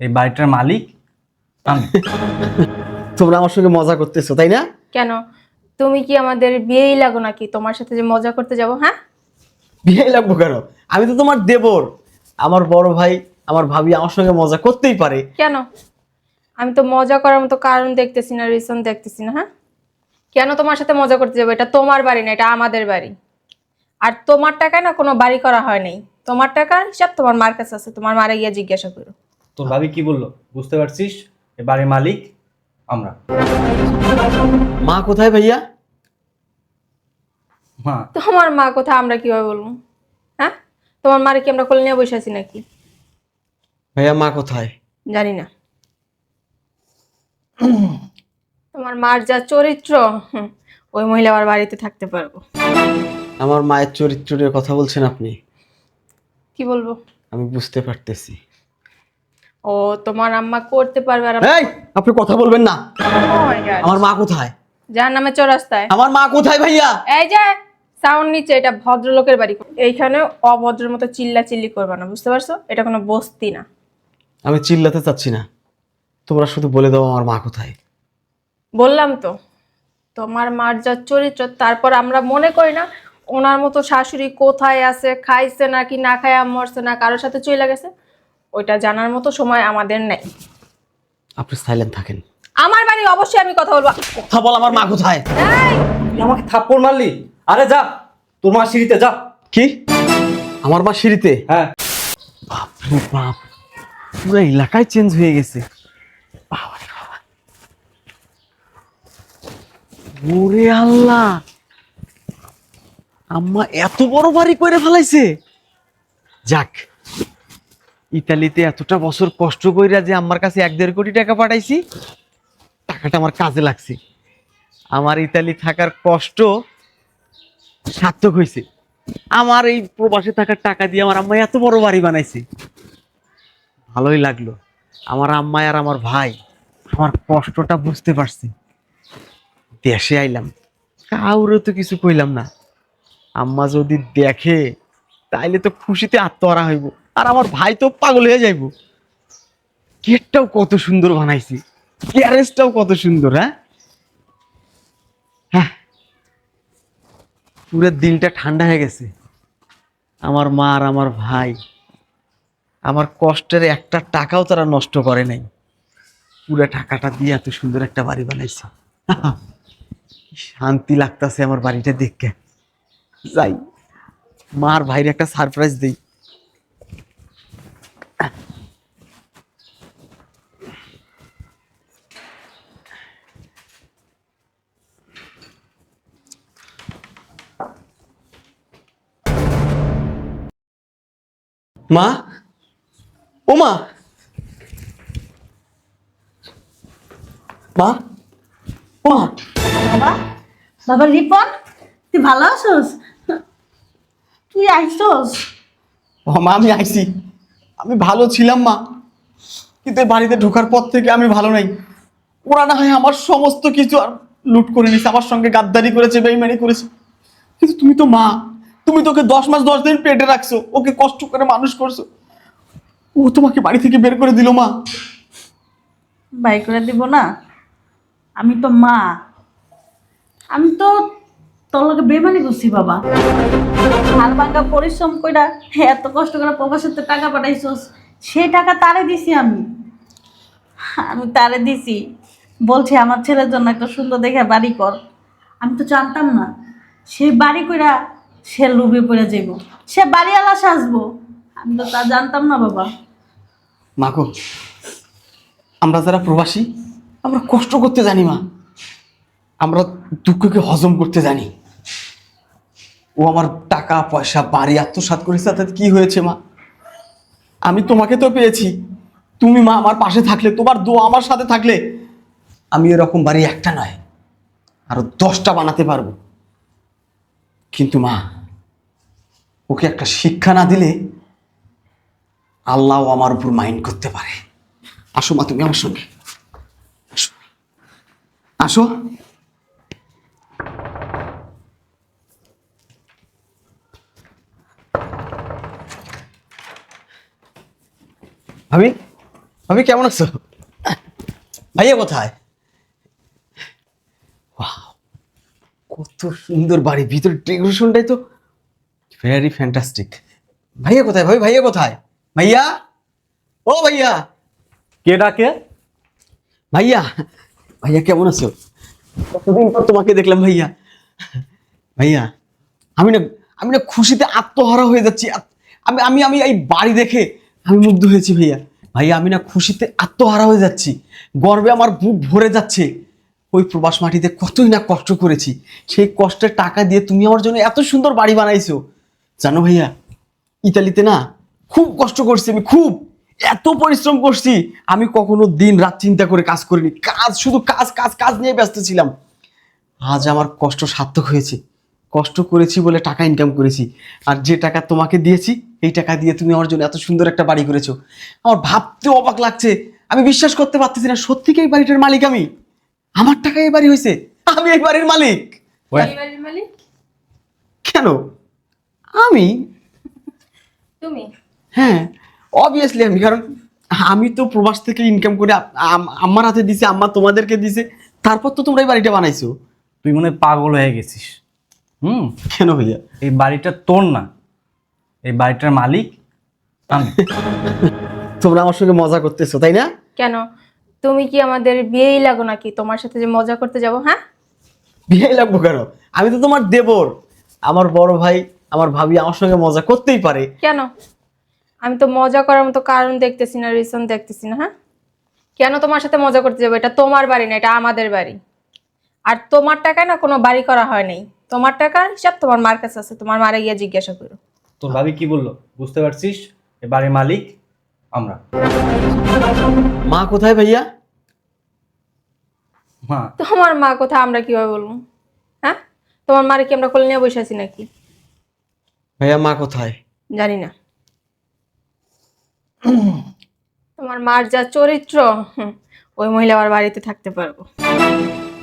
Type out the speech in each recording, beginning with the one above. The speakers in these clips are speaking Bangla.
এই বাড়িটার মালিক আমি। তোমরা আমার সঙ্গে মজা করতেছো তাই না? কেন, তুমি কি আমাদের বিয়েই লাগো নাকি তোমার সাথে যে মজা করতে যাব? হ্যাঁ, বিয়ে লাগবো কেন? আমি তো তোমার দেবর, আমার বড় ভাই, আমার ভাবি আমার সঙ্গে মজা করতেই পারে। কেন? আমি তো মজা করার মতো কারণ দেখতেছি না, রিজন দেখতেছি না। হ্যাঁ, কেন তোমার সাথে মজা করতে যাবো? এটা তোমার বাড়ি না, এটা আমাদের বাড়ি। আর তোমার টাকায় না কোনো বাড়ি করা হয় নাই। তোমার টাকার হিসাব তোমার মার কাছে আছে, তোমার মারে গিয়ে জিজ্ঞাসা করো। তোর ভাবি কি বললো বুঝতে পারছিস? এই বাড়ির মালিক আমরা। মা কোথায় ভাইয়া? মা তোমার মা কোথায় আমরা কিভাবে বলবো? হ্যাঁ, তোমার মারে কি আমরা কোলে নিয়ে বসে আছি নাকি? ভাইয়া মা কোথায়? জানি না। তোমার মার যা চরিত্র, ওই মহিলা আবার বাড়িতে থাকতে পারবো? আমার মায়ের চরিত্র নিয়ে কথা বলছেন আপনি? কি বলবো? আমি বুঝতে পারতেছি। ও তোমার আম্মা করতে পারবে আর এই, আপনি কথা বলবেন না। আমার মা কোথায়? যার নামে চৌরাস্তায়। আমার মা কোথায় ভাইয়া? এই যে সাউন্ড নিচে, এটা ভদ্রলোকের বাড়ি। এইখানে অভদ্রের মতো চিল্লা চিল্লি করবে না, বুঝতে পারছো? এটা কোনো বস্তি না। আমি চিল্লাতে চাচ্ছি না, তোমরা শুধু বলে দাও আমার মা কোথায়। বললাম তো, তোমার মার যা চরিত্র, তারপর আমরা মনে করি না ওনার মতো শাশুড়ি কোথায় আছে, খাইছে নাকি না খায়া মরছে না কারোর সাথে চলে গেছে, ওইটা জানার মতো সময় আমাদের নাই। আপনি সাইলেন্ট থাকেন। আমার বাড়ি অবশ্যই আমি কথা বলবো। কথা বল, আমার মা কোথায়? এই, তুই আমাকে থাপ্পড় মারলি? আরে যা, তোর মা সিঁড়িতে যা। কি? আমার মা সিঁড়িতে? হ্যাঁ। বাপরে বাপ, পুরো এলাকায় চেঞ্জ হয়ে গেছে। বাবা রে বাবা। ওরে আল্লাহ, আম্মা এত বড় বাড়ি করে ফেলাইছে। যাক, ইতালিতে এতটা বছর কষ্ট কইরা যে আমার কাছে 1-1.5 কোটি টাকা পাঠাইছি, টাকাটা আমার কাজে লাগছে। আমার ইতালি থাকার কষ্ট সার্থক হয়েছে। আমার এই প্রবাসে থাকার টাকা দিয়ে আমার আম্মা এত বড় বাড়ি বানাইছে, ভালোই লাগলো। আমার আম্মা আর আমার ভাই আমার কষ্টটা বুঝতে পারছি। দেশে আইলাম, কাউরে তো কিছু কইলাম না। আম্মা যদি দেখে তাইলে তো খুশিতে আত্মহারা হইব, আর আমার ভাই তো পাগল হয়ে যাইব। গেটটাও কত সুন্দর বানাইছি, গ্যারেজটাও কত সুন্দর। হ্যাঁ হ্যাঁ, পুরো দিলটা ঠান্ডা হয়ে গেছে। আমার মা আর আমার ভাই আমার কষ্টের একটা টাকাও তারা নষ্ট করে নাই, পুরো টাকাটা দিয়ে এত সুন্দর একটা বাড়ি বানাইছে। শান্তি লাগতাছে আমার বাড়িটা দেখে। যাই, মার ভাইরে একটা সারপ্রাইজ দেই। মা, ও মা, মা, ও মা। বাবা, বাবা রিপন, তুই ভালো আছোস? তুই আইসোস? ও মা, আমি আইছি। আমি ভালো ছিলাম মা, কিন্তু এই বাড়িতে ঢোকার পর থেকে আমি ভালো নাই। ওরা না হয় আমার সমস্ত কিছু আর লুট করে নিছে, আমার সঙ্গে গাদ্দারি করেছে, বেইমানি করেছে, কিন্তু তুমি তো মা। তুমি তোকে 10 মাস 10 দিন পেটে রাখছো, ওকে কষ্ট করে মানুষ করছো, ও তোমাকে বাড়ি থেকে বের করে দিল মা। বাই করে দিব না? আমি তো মা, আমি তো তোর লগে বেমানি করছি বাবা। হার ভাঙ্গা পরিশ্রম কইরা এত কষ্ট করে প্রবাসীতে টাকা পাঠাইছস, সেই টাকা তারে দিছি আমি। আমি তারে দিছি, বলছি আমার ছেলের জন্য একটা সুন্দর দেখে বাড়ি কর। আমি তো জানতাম না সেই বাড়ি কইরা সে লোভে পড়ে যাইব, সে বাড়িওয়ালা সাজবো। আমি তো তা জানতাম না বাবা। মাগো, আমরা যারা প্রবাসী আমরা কষ্ট করতে জানি মা, আমরা দুঃখকে হজম করতে জানি। ও আমার টাকা পয়সা বাড়ি আত্মসাৎ করেছে, তাতে কি হয়েছে মা? আমি তোমাকে তো পেয়েছি, তুমি মা আমার পাশে থাকলে, তোমার দোয়া আমার সাথে থাকলে আমি এরকম বাড়ি একটা নয় আরো 10টা বানাতে পারবো। কিন্তু মা, ওকে একটা শিক্ষা না দিলে আল্লাহ আমার উপর মাইন্ড করতে পারে। আসো মা, তুমি আমার সঙ্গে আসো, আসো। ভাবি, ভাবি কেমন আছো? ভাইয়া কোথায়? Wow, কত সুন্দর বাড়ি, ভিতরে ডেকোরেশনটাই তো ভেরি ফ্যান্টাস্টিক। ভাইয়া কোথায় ভাবি? ভাইয়া কোথায়? ভাইয়া, ও ভাইয়া, কে ডাকে? ভাইয়া, ভাইয়া কেমন আছো? কতদিন পর তোমাকে দেখলাম ভাইয়া। ভাইয়া, আমি না আমি না খুশিতে আত্মহারা হয়ে যাচ্ছি। আমি আমি আমি এই বাড়ি দেখে আমি মুগ্ধ হয়েছি ভাইয়া। ভাইয়া, আমি না খুশিতে আত্মহারা হয়ে যাচ্ছি, গর্বে আমার বুক ভরে যাচ্ছে। ওই প্রবাস মাটিতে কতই না কষ্ট করেছি, সেই কষ্টের টাকা দিয়ে তুমি আমার জন্য এত সুন্দর বাড়ি বানাইছো। জানো ভাইয়া, ইতালিতে না খুব কষ্ট করছি আমি, খুব এত পরিশ্রম করছি। আমি কখনো দিন রাত চিন্তা করে কাজ করিনি, কাজ শুধু কাজ কাজ কাজ নিয়ে ব্যস্ত ছিলাম। আজ আমার কষ্ট সার্থক হয়েছে। কষ্ট করেছি বলে টাকা ইনকাম করেছি, আর যে টাকা তোমাকে দিয়েছি এই টাকা দিয়ে তুমি আমার জন্য এত সুন্দর একটা বাড়ি করেছো। আমার ভাবতে অবাক লাগছে, আমি বিশ্বাস করতে পারতেছি না সত্যি কি এই বাড়িটার মালিক আমি। আমার টাকায় এই বাড়ি হয়েছে, আমি এই বাড়ির মালিক। এই বাড়ির মালিক কেন আমি? তুমি? হ্যাঁ, অবভিয়াসলি আমি, কারণ আমি তো প্রবাস থেকে ইনকাম করে আম্মার হাতে দিছি, আম্মা তোমাদেরকে দিছে, তারপর তো তোমরা এই বাড়িটা বানাইছো। তুই মনে হয় পাগল হয়ে গেছিস। কেন ভাইয়া? এই বাড়িটা তোর না, এই বাড়িটার মালিক আমি। তোমরা আমার সঙ্গে মজা করতেছো তাই না? কেন, তুমি কি আমাদের বিয়েই লাগো নাকি তোমার সাথে যে মজা করতে যাব? হ্যাঁ, বিয়ে লাগবো কেন? আমি তো তোমার দেবর, আমার বড় ভাই, আমার ভাবি আমার সঙ্গে মজা করতেই পারে। কেন? আমি তো মজা করার মতো কারণ দেখতেছি না, রিজন দেখতেছি না। হ্যাঁ, কেন তোমার সাথে মজা করতে যাবো? এটা তোমার বাড়ি না, এটা আমাদের বাড়ি। আর তোমার টাকায় না কোনো বাড়ি করা হয় নাই। তোমার টাকার হিসাব তোমার মার কাছে আছে, তোমার মারে গিয়ে জিজ্ঞাসা করো। তোর ভাবি কি বললো বুঝতে পারছিস? এই বাড়ির মালিক আমরা। মা কোথায় ভাইয়া? মা? তোমার মা কোথায় আমরা কিভাবে বলবো? হ্যাঁ, তোমার মারে কি আমরা কোলে নিয়ে বসে আছি নাকি? ভাইয়া মা কোথায়? জানি না। তোমার মার যা চরিত্র, ওই মহিলা আবার বাড়িতে থাকতে পারবো?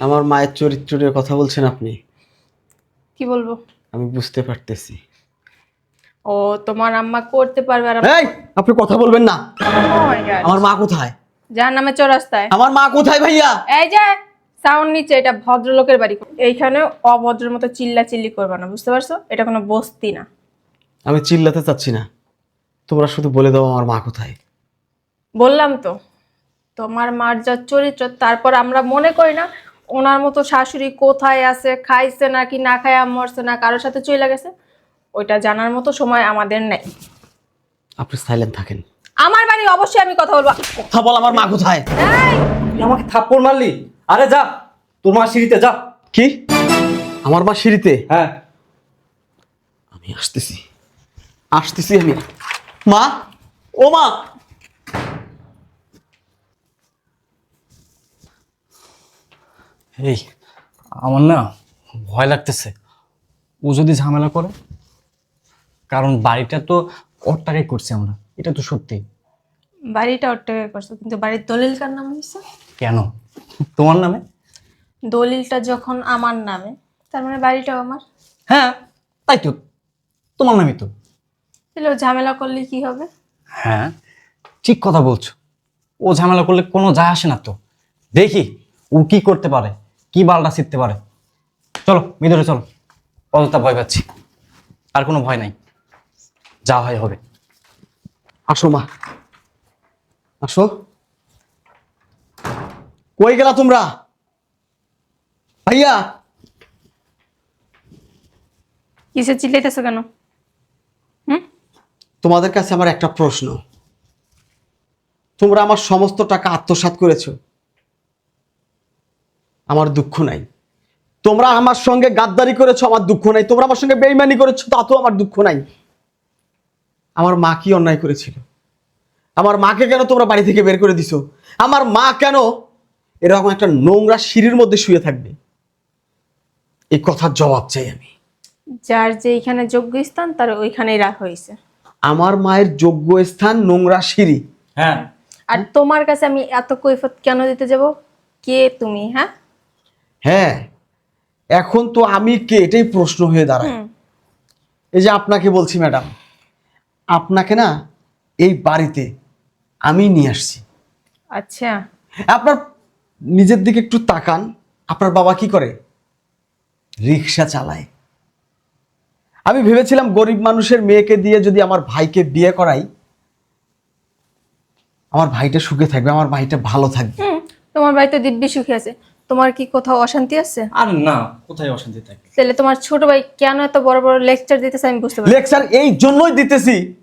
আমার মায়ের চরিত্রের কথা বলছেন আপনি? কি বলবো? আমি বুঝতে পারতেছি। ও তোমার আম্মা করতে পারবে আর এই, আপনি কথা বলবেন না। আমার মা কোথায়? যার নামে চৌরাস্তায়। আমার মা কোথায় ভাইয়া? এই যে সাউন্ড নিচে, এটা ভদ্রলোকের বাড়ি। এইখানে অভদ্রের মতো চিল্লা চিল্লি করবে না, বুঝতে পারছো? এটা কোনো বস্তি না। আমি চিল্লাতে চাচ্ছি না, তোমরা শুধু বলে দাও আমার মা কোথায়। বললাম তো, তোমার মার যা চরিত্র, তারপর আমরা মনে করি না ওনার মতো শাশুড়ি কোথায় আছে, খাইছে নাকি না খায়, মরছে না কারোর সাথে চলে গেছে, ওইটা জানার মতো সময় আমাদের নেই। আপনি সাইলেন্ট থাকেন। আমার বাড়ি অবশ্যই আমি কথা বলবো। কথা বল, আমার মা কোথায়? এই, তুই আমাকে থাপ্পড় মারলি? আরে যা, তোর মা সিঁড়িতে যা। কি? আমার মা সিঁড়িতে? হ্যাঁ। আমি আসতেছি, আসতেছি আমি। মা, ও মা। এই, আমার না ভয় লাগতেছে, ও যদি ঝামেলা করে। কারণ বাড়িটা তো ওর টাকায় করছি আমরা, এটা তো সত্যি। বাড়িটা ওর টাকায় করছো, কিন্তু বাড়ির দলিল কার নাম হয়েছে? কেন তোমার নামে? দলিলটা যখন আমার নামে, তার মানে বাড়িটাও আমার। হ্যাঁ, তাই তো, তোমার নামই তো। তাহলে ও ঝামেলা করলে কি হবে? হ্যাঁ, ঠিক কথা বলছো। ও ঝামেলা করলে কোনো যায় আসে না তো। দেখি ও কি করতে পারে, কি বালটা ছিঁড়তে পারে। চলো ভিতরে চলো, অযথা ভয় পাচ্ছি। আর কোনো ভয় নাই, যা হয় হবে। আসো মা, আসো। কই গেলা তোমরা? ভাইয়া, কিসে চিল্লাইতেছো কেন? তোমাদের কাছে আমার একটা প্রশ্ন। তোমরা আমার সমস্ত টাকা আত্মসাৎ করেছো, আমার দুঃখ নাই। তোমরা আমার সঙ্গে গাদ্দারি করেছো, আমার দুঃখ নাই। তোমরা আমার সঙ্গে বেইমানি করেছো, তাতেও আমার দুঃখ নাই। আমার মা কি অন্যায় করেছিল? আমার মাকে কেন তোমরা বাড়ি থেকে বের করে দিছো? আমার মা কেন এরকম একটা নোংরা সিঁড়ির মধ্যে শুয়ে থাকবে? এই কথার জবাব চাই আমি। যার যে এখানে যোগ্য স্থান, তার ওইখানেই রাখা হয়েছে। আমার মায়ের যোগ্য স্থান নোংরা সিঁড়ি? হ্যাঁ। আর তোমার কাছে আমি এত কৈফত কেন দিতে যাব? কে তুমি? হ্যাঁ, হ্যাঁ, এখন তো আমি কে এটাই প্রশ্ন হয়ে দাঁড়ায়। এই যে আপনাকে বলছি ম্যাডাম, আপনাকে না এই বাড়িতে আমি নিয়ে আসছি। আচ্ছা, আপনার নিজের দিকে একটু তাকান। আপনার বাবা কি করে? রিক্সা চালায়। আমি ভেবেছিলাম গরিব মানুষের মেয়েকে দিয়ে যদি আমার ভাইকে বিয়ে করাই, আমার ভাইটা সুখে থাকবে, আমার ভাইটা ভালো থাকবে। তোমার বাড়িতে দিব্যি সুখী আছে, তোমার কি কোথাও অশান্তি আছে? আর না, কোথায় অশান্তি থাকে? তাহলে তোমার ছোট ভাই কেন এত বড় বড় লেকচার দিতেছে আমি বুঝতে পারি। লেকচার এই জন্যই দিতেছি,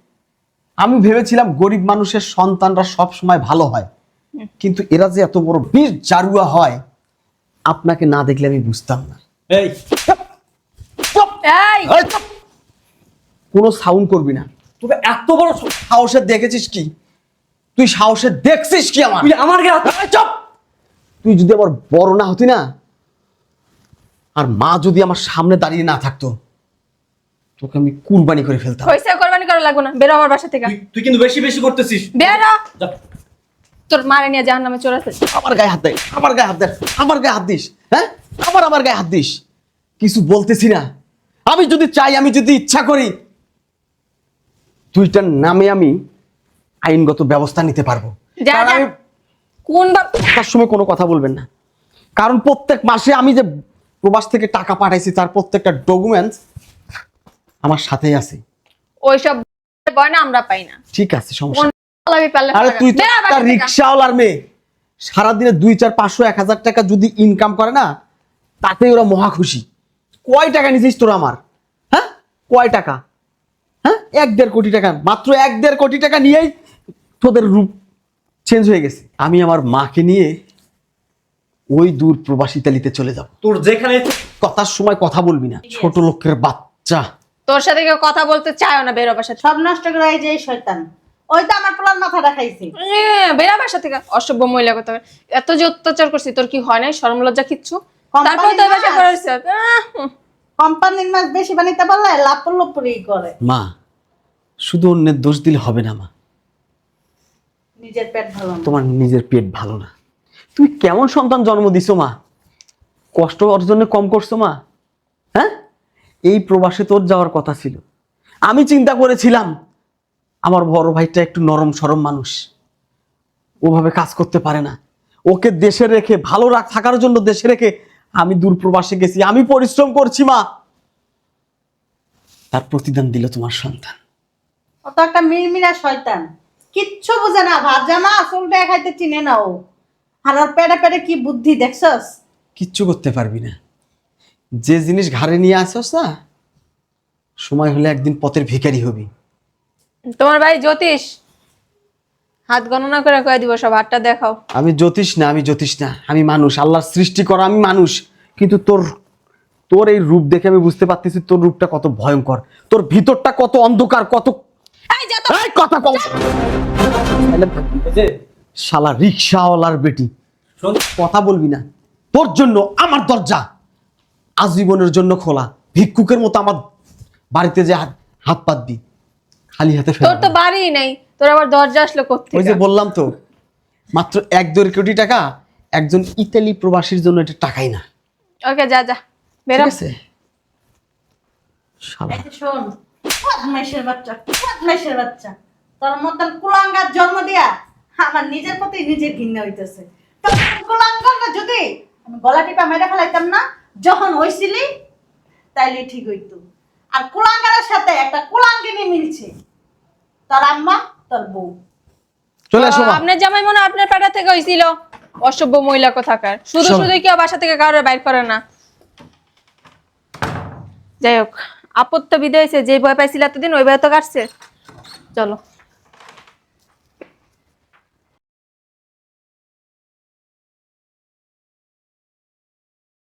আমি ভেবেছিলাম গরিব মানুষের সন্তানরা সব সময় ভালো হয়, কিন্তু এরা যে এত বড় বীর জারুয়া হয় আপনাকে না দেখলে আমি বুঝতাম না। এই এই এই চুপ! কোনো সাউন্ড করবি না। তোকে এত বড় সাহসে দেখেছিস কি? তুই সাহসে দেখছিস কি আমার? তুই আমার গায়ে হাত- এই চুপ! তুই যদি আমার বড় না হতি না, আর মা যদি আমার সামনে দাঁড়িয়ে না থাকতো, তোকে আমি কুরবানি করে ফেলতাম। পয়সা কোরবানি করা লাগবে না, বেরো আমার বাসা থেকে। তুই কিন্তু বেশি বেশি করতেছিস। বেরো, যা। তোর মারে নিয়ে জাহান্নামে চড়াতে। আমার গায়ে হাত দেয়, আমার গায়ে হাত দেয়, আমার গায়ে হাত দিস, হ্যাঁ? আমার গায়ে হাত দিস। কিছু বলতেছি না। আমি যদি চাই, আমি যদি ইচ্ছা করি, দুইটার নামে আমি আইনগত ব্যবস্থা নিতে পারবো। যা, কারণ যা। আমি কোন বাপ? তার সময় কোনো কথা বলবেন না, কারণ প্রত্যেক মাসে আমি যে প্রবাস থেকে টাকা পাঠাইছি তার প্রত্যেকটা ডকুমেন্টস আমার সাথেই আছে। ওইসব গয়না আমরা পাই না। ঠিক আছে, সমস্যা কোন পালাবি পারলে আরে পালাবি। তুই তো বেরো একটা বাসা থেকে। রিক্সাওয়ালার মেয়ে, সারাদিনে 2, 4, 500, 1000 টাকা যদি ইনকাম করে না, তাতেই ওরা মহা খুশি। কয় টাকা নিছিস তোরা আমার? হ্যাঁ, কয় টাকা? হ্যাঁ, 1-1.5 কোটি টাকা, মাত্র 1-1.5 কোটি টাকা নিয়েই তোদের রূপ চেঞ্জ হয়ে গেছে। আমি আমার মাকে নিয়ে ওই দূর প্রবাসী ইতালিতে চলে যাব। তোর যেখানে ইচ্ছে- কথার সময় কথা বলবি না, ছোট লোকের বাচ্চা। তোর সাথে কেউ কথা বলতে চায় না, বেরো বাসা থেকে। সব নষ্ট করে এই যে এই শয়তান, ওই তো আমার পোলার মাথাটা খাইছে। বেরো বাসা থেকে, অসভ্য মহিলা কথা। এত যে অত্যাচার করছি, তোর কি হয় নাই শরম লজ্জা কিচ্ছু? কোম্পানির তারপর তো বাসা মাছ। করেছে। কোম্পানির মাছ বেশি বানাইতে পারলে লাপড় লপড়ি করে। মা, শুধু অন্যের দোষ দিলে হবে না মা, নিজের পেট ভালো না। তোমার নিজের পেট ভালো না। তুমি কেমন সন্তান জন্ম দিছো মা? কষ্ট অর্জনে কম করছো মা? হ্যাঁ, এই প্রবাসে তোর যাওয়ার কথা ছিল। আমি চিন্তা করেছিলাম আমার বড় ভাইটা একটু নরম সরম মানুষ, ওভাবে কাজ করতে পারে না, ওকে দেশে রেখে ভালো থাকার জন্য দেশে রেখে আমি দূর প্রবাসে গেছি, আমি পরিশ্রম করছি মা, তার প্রতিদান দিল তোমার সন্তান। ও তো একটা মিরমিরা শয়তান, কিচ্ছু বুঝে না, ভাত জামা আসলটা খাইতে চিনে না ও। আর ওর পেটে পেটে কি বুদ্ধি দেখছস? কিচ্ছু করতে পারবি না। যে জিনিস ঘাড়ে নিয়ে আসছস না, সময় হলে একদিন পথের ভিখারি হবি। তোমার ভাই জ্যোতিষ, হাত গণনা করে কয়ে দিব সব, হাতটা দেখাও। আমি জ্যোতিষ না, আমি জ্যোতিষ না, আমি মানুষ, আল্লাহর সৃষ্টি করা আমি মানুষ। কিন্তু তোর এই রূপ দেখে আমি বুঝতে পারতেছি তোর রূপটা কত ভয়ঙ্কর, তোর ভিতরটা কত অন্ধকার, কত এই যা তো। এই কথা কম। এই যে, শালা রিক্সাওয়ালার বেটি, শোন, কথা বলবি না। তোর জন্য আমার দরজা আজীবনের জন্য খোলা। ভিক্ষুকের মতো আমার বাড়িতে যে হাত পাতবি, খালি হাতে তোর ফেরত। তো বাড়ি নাই, তোর আবার দরজা আসলো ওই কোত্থেকে? যে বললাম তো, মাত্র 1-1.5 কোটি টাকা একজন ইতালি প্রবাসীর জন্য এটা টাকাই না। ওকে, যা যা, বেরো। ঠিক আছে শালা। এই যে শোন, বদমাইশের বাচ্চা, বদমাইশের বাচ্চা, তোর মতন কুলাঙ্গার জন্ম দিয়া আমার নিজের প্রতি নিজের ঘৃণা হইতেছে। তোর কুলাঙ্গারটা যদি আমি গলা টিপা মেরে ফেলাইতাম না যখন হইছিলি, তাইলে ঠিক হইতো। আর কুলাঙ্গারের সাথে একটা কুলাঙ্গিনী মিলছে, তোর আম্মা, তোর বউ। চলে আসো মা। আপনার জামাই মনে হয় আপনার পাড়া থেকে হইছিল। অসভ্য মহিলা কোথাকার, শুধু চল। শুধু কেউ বাসা থেকে কারোর বাইর করে না। যাই হোক, আপত্তি বিদায় হয়েছে, যে ভয় পাইছিল এতদিন ওই ভয় তো কাটছে। চলো।